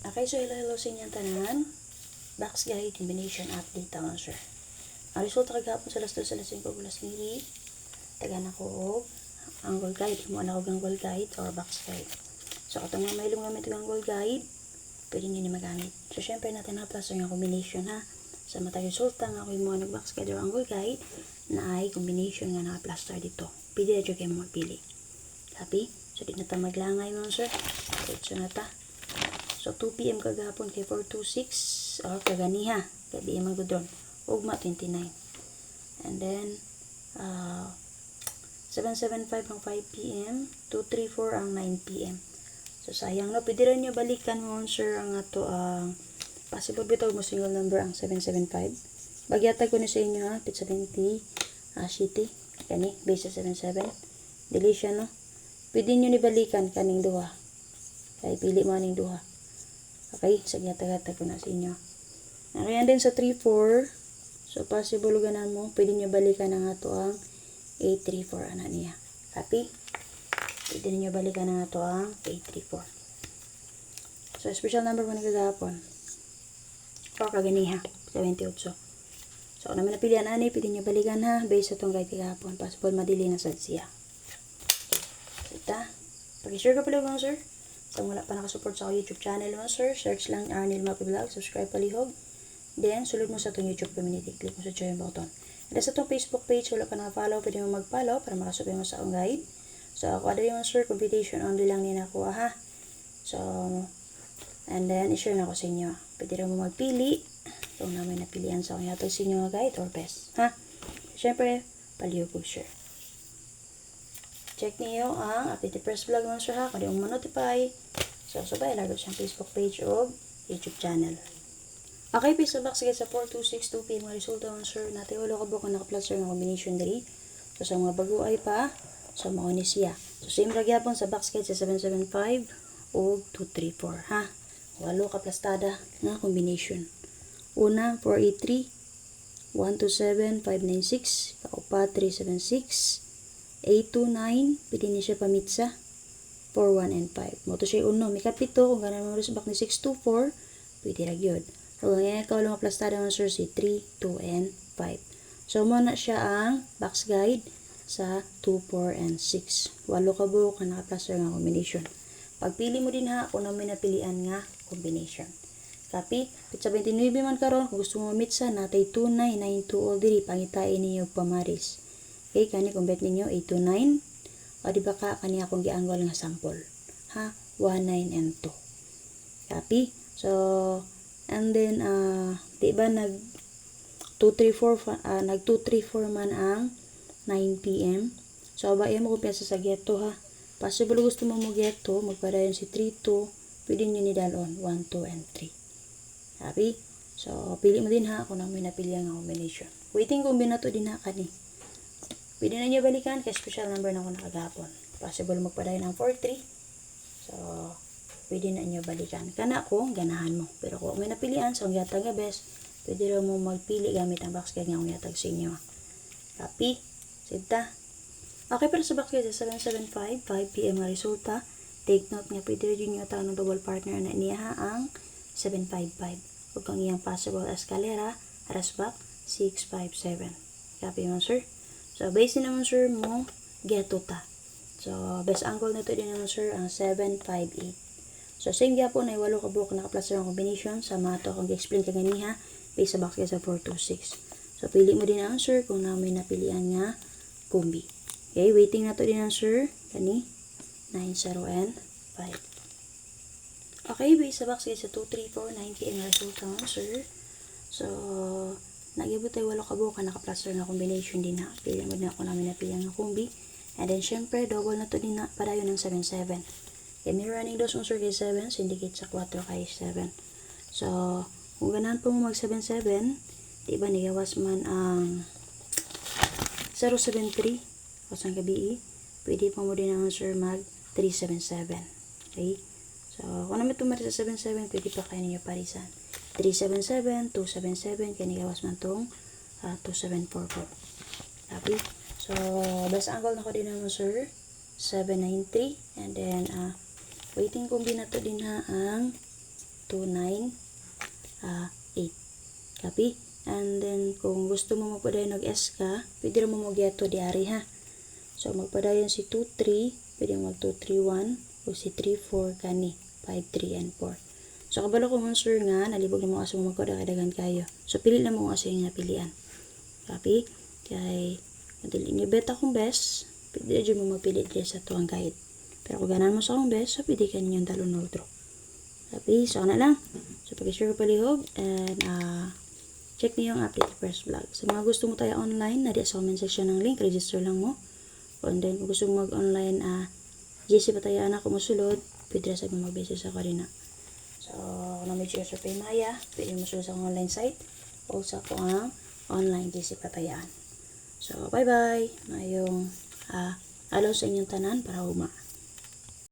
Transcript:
Okay, so hello sa inyong tanan. Box guide combination update taon sir. Ang resulta kagapon sa last 2 sa last 5 gulas nili. Tagan ako ang gold guide. Mo na ako ang gold guide or box guide. So katong mga mahilong gamit ang gold guide, pwede nyo ni magamit. So syempre natin na-plus yung combination ha. Sa matag resulta nga ako yung mga nag-box guide or ang gold guide na ay combination nga na-plus dito. Pwede na dyan kayo magpili. Copy? So di na ta maglangay mo sir. So na ta. So 2 PM kagahapon kay 426 or kaganiha kay di man gud ron ugma 29. And then 775 ang 5 PM, 234 ang 9 PM. So sayang no, pwede rin nyo balikan mo sir ang ato ang possible bitaw mo single number ang 775. Bagyatag ko ni sa inyo ha, 70 city kani base sa 77 deletion no. Pwede nyo ni balikan kaning duha. Kay pili mo ning duha. Okay, sagyatag-hatag ko na sa inyo. Ayan din sa 3-4. So, possible ganan mo. Pwede nyo balikan ang ato ang 834. Ano niya? Copy? Pwede nyo balikan ang ato ang 834. So, special number mo nagagapon. O kaganiha. 78. So, naman napilihan ani. Pwede nyo balikan ha. Based sa itong guide kagapon. Possible madili na sa siya. Sita. Pag-share ka pala mo, sir. So, wala pa nakasupport sa YouTube channel mo, sir. Search lang Arnel Mapi Vlog. Subscribe palihog. Then, sulod mo sa itong YouTube community. Click mo sa join button. And sa itong Facebook page, wala ka na-follow. Pwede mo mag-follow para makasubay mo sa akong guide. So, ako ada yung sir. Computation only lang din ako, ha. So, and then, i-share na ako sa inyo. Pwede rin mo magpili. Kung namin napilihan sa akong yatag sa inyo guide or best. Ha? Siyempre, palihog po, sir. Check niyo ang updated press vlog mo sir ha. Kung di mo ma-notify. So, sabay laro siyang Facebook page o YouTube channel. Okay, peace box sa 4262 PM mga resulta mo sir. Natin wala ka ba kung naka-plus sir ng combination dali. So, sa mga bago ay pa. So, mauni siya. So, same ragyapon sa box guide sa 775 o 234 ha. Walo ka plastada na combination. Una, 483, 127, 596, kaupa, 376, 829, pwede niya siya pamitsa 4, 1, and 5. Moto siya uno. May kapito. Kung gano'n mo rin back ni 624, pwede rin yun. So, ngayon ikaw lang aplastada mo sir si 3, 2, and 5. So, muna siya ang box guide sa 2, 4, and 6. Walo ka buo ka nakaplaster nga combination. Pagpili mo din ha, kung na may napilian nga combination. Copy? Pitsa 29 man karon kung gusto mo mamitsa, natay 2992 all diri, pangitain ninyo pamaris. Okay, kani kung bet ninyo 829 o di ba ka kani akong gianggol nga sample ha 19 and 2. Copy? So and then di ba nag 234 nag 234 man ang 9 PM. So ba mo kumpiyansa sa geto ha. Possible gusto mo geto, magpadayon si 32, pwede niyo ni dalon 1, 2 and 3. Copy? So pili mo din ha kung ano may napili ang combination. Waiting kombinato din ha kani. Pwede na niyo balikan kay special number na ako nakagapon. Possible magpadayon ng 43. So, pwede na niyo balikan. Kana ko, ganahan mo. Pero kung may napilian, so ang yatag nga best, pwede rin mo magpili gamit ang box guide nga ang yatag sa inyo. Copy? Sita? Okay, pero sa box guide sa 775, 5 PM nga resulta. Take note nga, pwede rin niyo tawag ng double partner na niya ang 755. Huwag kang iyang possible escalera, rasback, 657. Copy mo, sir? So, base naman sir mo, geto ta. So, best angle nito din naman sir, ang 758. So, same gyapon ay 8 ka buok naka-plus ang combination. Sa mga to, kung i-explain ka ganiha, base sa box sa 426. So, pili mo din ang sir kung na may napilian nga kumbi. Okay, waiting na to din ang sir. Kani, 90 and 5. Okay, base sa box sa 234, 90 and result ang sir. So, nagibot tayo 8 ka buo ka naka-plaster na combination din na. Pili mo din ako namin napilihan ng kumbi. And then, syempre, double na to din na padayon ng 7-7. Kaya may running dos sir kay 7, syndicate sa 4 kay 7. So, kung ganahan po mo mag 7-7, diba nigawas man ang 073 o sang gabi, pwede po mo din naman sir mag 377. Okay? So, kung naman tumari sa 7-7, pwede pa kayo ninyo parisan. 377, 277, kaya nigawas man itong 2744. Copy? So, best angle na ko din naman sir, 793. And then, waiting kumbi na to din ha ang 8. Copy? And then, kung gusto mo magpadayon og S ka, pwede mo magyato diari ha. So, magpadayon si 2-3, pwede mag 2-3-1, o si 3-4 kani, 5-3 and 4. So, kabalo ko mong sir nga, nalibog na mo aso mo magkadagan kayo. So, pili na mo aso yung napilian. Copy? Kay, madali nyo bet akong best, pwede dyan mo magpili dyan sa tuwang guide. Pero kung ganan mo sa akong best, so pwede ka ninyong talon na draw. Copy? So, na lang. So, pag-share ko palihog, and, check niyo yung update first vlog. Sa mga gusto mo tayo online, nari sa comment section ng link, register lang mo. And then, kung gusto mo mag-online, GC pa tayo anak, kung musulod, pwede na sa mga mag-basis ako rin na. So, kung na-medyo sa Paymaya, pwede mo sulod sa online site, o sa kung online GC pa tayo. So, bye-bye. Mayong, alaw sa inyong tanan para huma.